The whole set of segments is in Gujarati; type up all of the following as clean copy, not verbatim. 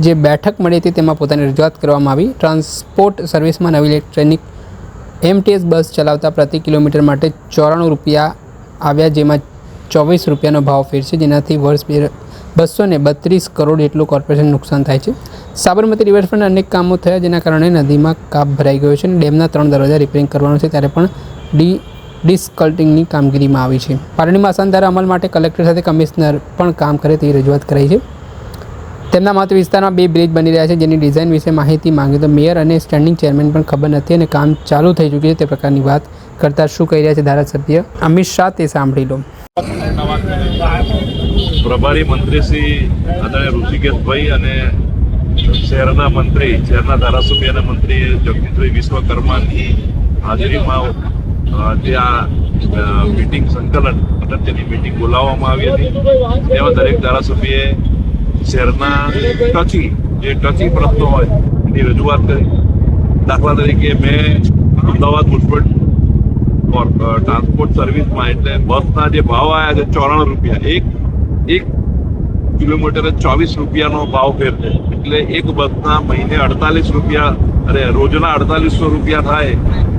જે બેઠક મળી હતી તેમાં પોતાની રજૂઆત કરવામાં આવી। ટ્રાન્સપોર્ટ સર્વિસમાં નવી ઇલેક્ટ્રોનિક MTS બસ ચલાવતા પ્રતિ કિલોમીટર માટે 94 રૂપિયા આવ્યા, જેમાં 24 રૂપિયાનો ભાવ ફેર છે, જેનાથી વર્ષ 232 કરોડ જેટલું કોર્પોરેશન નુકસાન થાય છે। સાબરમતી રિવરફ્રન્ટ અનેક કામો થયા, જેના કારણે નદીમાં કાપ ભરાઈ ગયો છે અને ડેમના 3 દરવાજા રિપેરિંગ કરવાનો છે, ત્યારે પણ ડિસ્કલ્ટિંગની કામગીરીમાં આવી છે। પારડીમાં અસાનધારા અમલ માટે કલેક્ટર સાથે કમિશનર પણ કામ કરે તેવી રજૂઆત કરાઈ છે। તેમના મત વિસ્તારમાં 2 બ્રિજ બની રહ્યા છે, જેની ડિઝાઇન વિશે માહિતી માંગી તો મેયર અને સ્ટેન્ડિંગ ચેરમેન પણ ખબર નથી અને કામ ચાલુ થઈ ચૂક્યું છે, તે પ્રકારની વાત કરતા શું કહી રહ્યા છે ધારાસભ્ય અમિત શાહ તે સાંભળી લો। પ્રભારી મંત્રી શ્રી આદરણીય ઋષિકેશભાઈ અને શહેરના મંત્રી, શહેરના ધારાસભ્ય અને મંત્રી જગદીશભાઈ વિશ્વકર્માની હાજરીમાં ત્યાં મીટિંગ સંકલન અગત્યની મીટિંગ બોલાવવામાં આવી હતી। તેમાં દરેક ધારાસભ્યએ શહેરના ટચી પ્રશ્નો હોય એની રજૂઆત કરી। દાખલા તરીકે મેં અમદાવાદ મુન્સિપલ ટ્રાન્સપોર્ટ સર્વિસમાં એટલે બસના જે ભાવ આવ્યા છે 94 રૂપિયા, એક કિલોમીટરે 24 રૂપિયાનો ભાવ ફેર છે, એટલે એક બસના મહિને 48 રૂપિયા, રોજના 4800 રૂપિયા થાય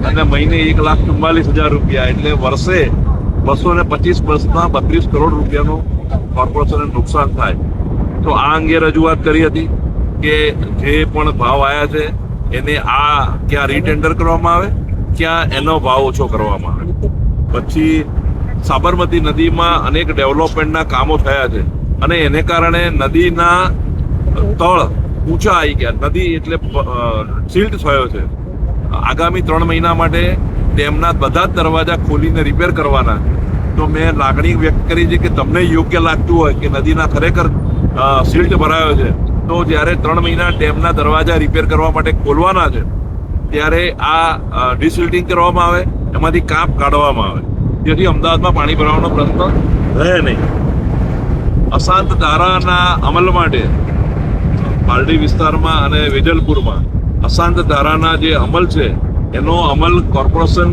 અને મહિને 1,44,000 રૂપિયા, એટલે વર્ષે 225 બસના 32 કરોડ રૂપિયાનું કોર્પોરેશનને નુકસાન થાય। તો આ અંગે રજૂઆત કરી હતી કે જે પણ ભાવ આવ્યા છે એને ક્યાં રીટેન્ડર કરવામાં આવે, ક્યાં એનો ભાવ ઓછો કરવામાં આવે। પછી સાબરમતી નદીમાં અનેક ડેવલપમેન્ટના કામો થયા છે અને એને કારણે નદીના તળ ઊંચા આવી ગયા, નદી એટલે સિલ્ટ થયો છે। આગામી 3 મહિના માટે ડેમના બધા જ દરવાજા ખોલીને રિપેર કરવાના। તો મેં લાગણી વ્યક્ત કરી છે કે તમને યોગ્ય લાગતું હોય કે નદીના ખરેખર સિલ્ટ ભરાયો છે, તો જ્યારે 3 મહિના ડેમના દરવાજા રિપેર કરવા માટે ખોલવાના છે ત્યારે આ ડિસિલ્ટિંગ કરવામાં આવે, એમાંથી કાપ કાઢવામાં આવે, જેથી અમદાવાદમાં પાણી ભરાવાનો પ્રશ્ન રહે નહીં। અશાંત ધારાના અમલ માટે પારડી વિસ્તારમાં અને વેજલપુરમાં અશાંત ધારાના જે અમલ છે એનો અમલ કોર્પોરેશન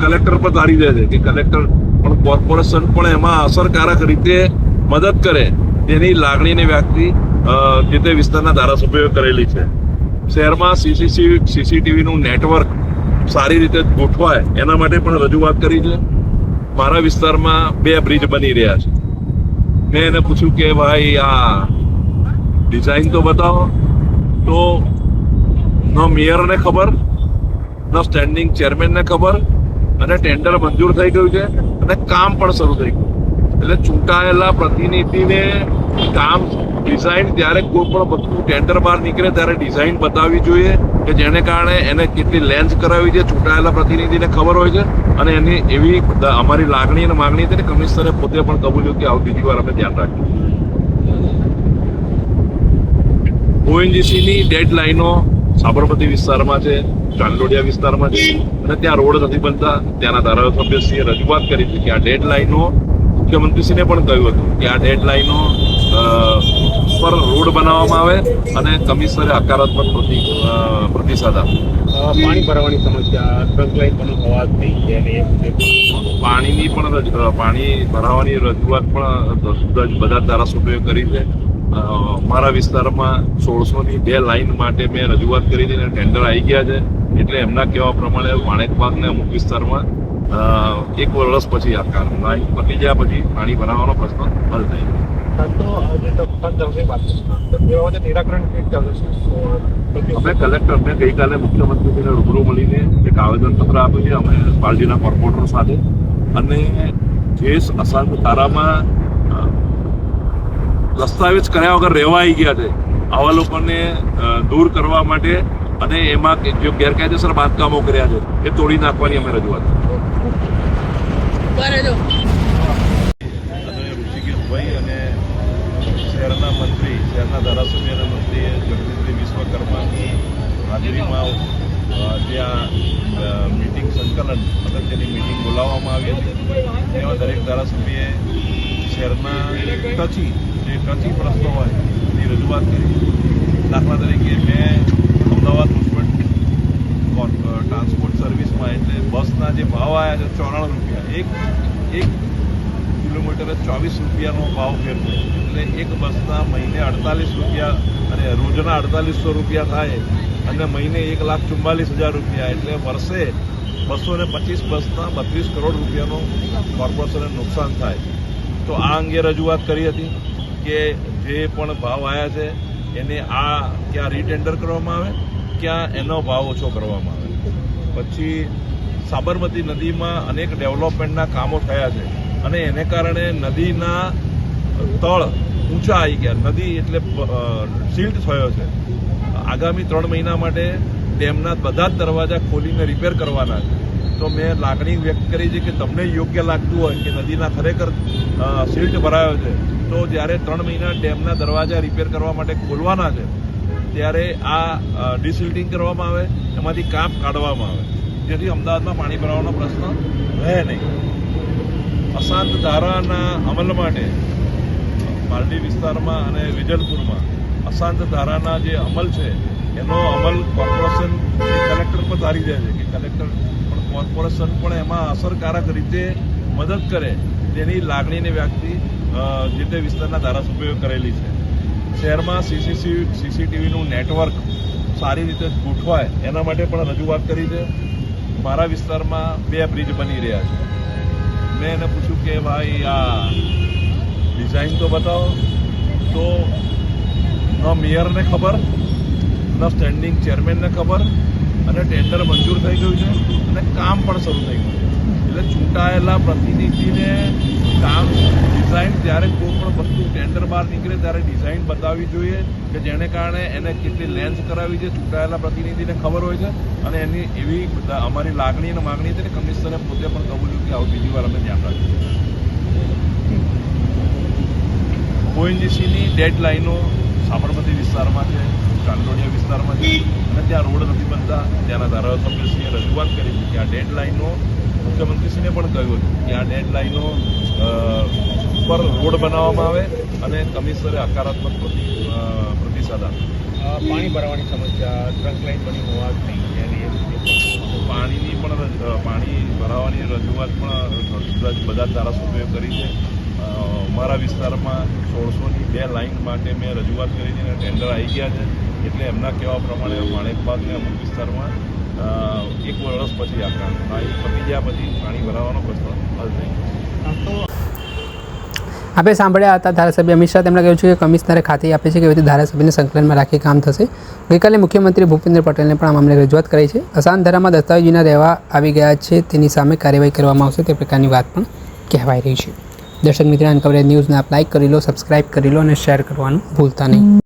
કલેક્ટર પર ધારી દે છે કે કલેક્ટર પણ કોર્પોરેશન પણ એમાં અસરકારક રીતે મદદ કરે તેની લાગણીની વ્યક્તિ જે તે વિસ્તારના ધારાસભ્યોએ કરેલી છે। શહેરમાં CCTVનું નેટવર્ક સારી રીતે ગોઠવાય એના માટે પણ રજૂઆત કરી છે। મારા વિસ્તારમાં 2 બ્રિજ બની રહ્યા છે। મેં એને પૂછ્યું કે ભાઈ આ ડિઝાઇન તો બતાવો, તો ન મેયરને ખબર, ન સ્ટેન્ડિંગ ચેરમેનને ખબર, અને ટેન્ડર મંજૂર થઈ ગયું છે અને કામ પણ શરૂ થઈ ગયું। એટલે ચૂંટાયેલા પ્રતિનિધિને કામ ડિઝાઇન ત્યારે કોઈ પણ વસ્તુ ટેન્ડર બહાર નીકળે ત્યારે ડિઝાઇન બતાવવી જોઈએ કે જેને કારણે એને કેટલી લેન્સ કરાવી છે ચૂંટાયેલા પ્રતિનિધિને ખબર હોય છે, અને એની એવી અમારી લાગણી અને માગણી હતી ને કમિશનરે પોતે પણ કબૂલ્યું કે આવું બીજી વાર અમે ધ્યાન રાખીશું। ONGCની ડેડ લાઈનો સાબરમતી વિસ્તારમાં છે, ચાંદલોડિયા વિસ્તારમાં છે, અને ત્યાં રોડ નથી બનતા। ત્યાંના ધારાસભ્યશ્રીએ રજૂઆત કરી હતી કે આ ડેડ લાઈનો, મુખ્યમંત્રીશ્રીને પણ કહ્યું હતું કે આ ડેડ લાઈનો પર રોડ બનાવવામાં આવે અને કમિશનરે હકારાત્મક પ્રતિસાદ આપે। પાણી ભરાવાની સમસ્યા, ટ્રક લાઈન પણ અવાજ થઈ છે અને પાણી ભરાવાની રજૂઆત પણ બધા ધારાસભ્યોએ કરી છે। મારા વિસ્તારમાં 1600ની 2 લાઈન માટે મેં રજૂઆત કરી હતી અને ટેન્ડર આવી ગયા છે, એટલે એમના કહેવા પ્રમાણે માણેકબાગને અમુક વિસ્તારમાં 1 વર્ષ પછી આ લાઈન પતી ગયા પછી પાણી ભરાવાનો પ્રશ્ન હલ થઈ ગયો। અમે કલેક્ટરને ગઈકાલે મુખ્યમંત્રીને રૂબરૂ મળીને એક આવેદનપત્ર આપ્યું છે અમે પાર્ટીના કોર્પોરેટર સાથે, અને જે અશાંત ધારામાં દસ્તાવેજ કર્યા વગર રહેવા આવી ગયા છે આવા લોકોને દૂર કરવા માટે અને એમાં જે ગેરકાયદેસર બાંધકામો કર્યા છે એ તોડી નાખવાની અમે રજૂઆત ઋષિકેશભાઈ અને શહેરના મંત્રી, શહેરના ધારાસભ્ય અને મંત્રી જગદીશભાઈ વિશ્વકર્માની હાજરીમાં ત્યાં મીટિંગ સંકલન અગત્યની મીટિંગ બોલાવવામાં આવી હતી। તેમાં દરેક ધારાસભ્યએ શહેરના ટચી પ્રશ્નો હોય એની રજૂઆત કરી। દાખલા તરીકે મેં અમદાવાદ મુન્સિપલ ટ્રાન્સપોર્ટ સર્વિસમાં એટલે બસના જે ભાવ આવ્યા છે 94 રૂપિયા, એક કિલોમીટરે 24 રૂપિયાનો ભાવ ફેર છે, એટલે એક બસના મહિને 48 રૂપિયા અને રોજના 4800 રૂપિયા થાય અને મહિને 1,44,000 રૂપિયા, એટલે વર્ષે 225 બસના 32 કરોડ રૂપિયાનું કોર્પોરેશનને નુકસાન થાય. તો આ અંગે રજૂઆત કરી હતી કે જે પણ ભાવ આવ્યા છે એને ક્યાં રીટેન્ડર કરવામાં આવે, ક્યાં એનો ભાવ ઓછો કરવામાં આવે. પછી સાબરમતી નદીમાં અનેક ડેવલપમેન્ટના કામો થયા છે અને એને કારણે નદીના તળ ઊંચા આવી ગયા, નદી એટલે સિલ્ટ થયો છે. આગામી 3 મહિના માટે ડેમના બધા જ દરવાજા ખોલીને રિપેર કરવાના છે. તો મેં લાગણી વ્યક્ત કરી છે કે તમને યોગ્ય લાગતું હોય કે નદીના ખરેખર સિલ્ટ ભરાયો છે, તો જ્યારે 3 મહિના ડેમના દરવાજા રિપેર કરવા માટે ખોલવાના છે ત્યારે આ ડિસિલ્ટિંગ કરવામાં આવે, એમાંથી કાપ કાઢવામાં આવે, જેથી અમદાવાદમાં પાણી ભરાવાનો પ્રશ્ન રહે નહીં. અશાંત ધારાના અમલ માટે પારડી વિસ્તારમાં અને વિજલપુરમાં અશાંત ધારાના જે અમલ છે એનો અમલ કોર્પોરેશન કલેક્ટર પર ધારી જાય છે કે કલેક્ટર પણ કોર્પોરેશન પણ એમાં અસરકારક રીતે મદદ કરે તેની લાગણીને વ્યક્તિ જે તે વિસ્તારના ધારાસભ્યોએ કરેલી છે. શહેરમાં સીસીટીવીનું નેટવર્ક સારી રીતે ગોઠવાય એના માટે પણ રજૂઆત કરી છે. મારા વિસ્તારમાં 2 બ્રિજ બની રહ્યા છે. મેં એને પૂછ્યું કે ભાઈ આ ડિઝાઇન તો બતાવો, તો ન મેયરને ખબર, ન સ્ટેન્ડિંગ ચેરમેનને ખબર, અને ટેન્ડર મંજૂર થઈ ગયું છે અને કામ પણ શરૂ થઈ ગયું છે. એટલે ચૂંટાયેલા પ્રતિનિધિને કામ ડિઝાઇન જ્યારે કોઈ પણ વસ્તુ ટેન્ડર બહાર નીકળે ત્યારે ડિઝાઇન બતાવવી જોઈએ કે જેને કારણે એને કેટલી લેન્સ કરાવી છે ચૂંટાયેલા પ્રતિનિધિને ખબર હોય છે. અને એની એવી અમારી લાગણી અને માગણી છે કે કમિશનરે પોતે પણ કબૂલ્યું કે આવું બીજી વાર અમે ધ્યાન રાખીશું. ઓએનજીસીની ડેડ લાઈનો સાબરમતી વિસ્તારમાં છે, કાંકરોડિયા વિસ્તારમાં છે અને ત્યાં રોડ નથી બનતા. ત્યાંના ધારાસભ્યશ્રીએ રજૂઆત કરી હતી કે આ ડેડ લાઈનો, મુખ્યમંત્રીશ્રીને પણ કહ્યું હતું કે આ ડેડ લાઈનો પર રોડ બનાવવામાં આવે અને કમિશનરે હકારાત્મક પ્રતિસાદ આપે. પાણી ભરાવાની સમસ્યા ટ્રંક લાઈન બની હોવાથી પાણી ભરાવાની રજૂઆત પણ બધા જ ધારાસભ્યોએ કરી છે. મારા વિસ્તારમાં 1600ની 2 લાઈન માટે મેં રજૂઆત કરી છે અને ટેન્ડર આવી ગયા છે. એટલે એમના કહેવા પ્રમાણે માણેકબાગને અમુક વિસ્તારમાં 1 વર્ષ પછી આપવાનું, પતી ગયા પછી પાણી ભરાવાનો પ્રશ્ન હલ થઈ ગયો. આપણે સાંભળ્યા હતા ધારાસભ્ય અમિત શાહ. તેમણે કહ્યું છે કે કમિશનરે ખાતરી આપી છે કે હવે ધારાસભ્યને સંકલનમાં રાખી કામ થશે. ગઈકાલે મુખ્યમંત્રી ભૂપેન્દ્ર પટેલને પણ આ મામલે રજૂઆત કરી છે. અશાંત ધારામાં દસ્તાવેજીના રહેવા આવી ગયા છે તેની સામે કાર્યવાહી કરવામાં આવશે તે પ્રકારની વાત પણ કહેવાઈ રહી છે. દર્શક મિત્રો, અનકવરેજ ન્યૂઝને આપ લાઇક કરી લો, સબસ્ક્રાઇબ કરી લો અને શેર કરવાનું ભૂલતા નહીં.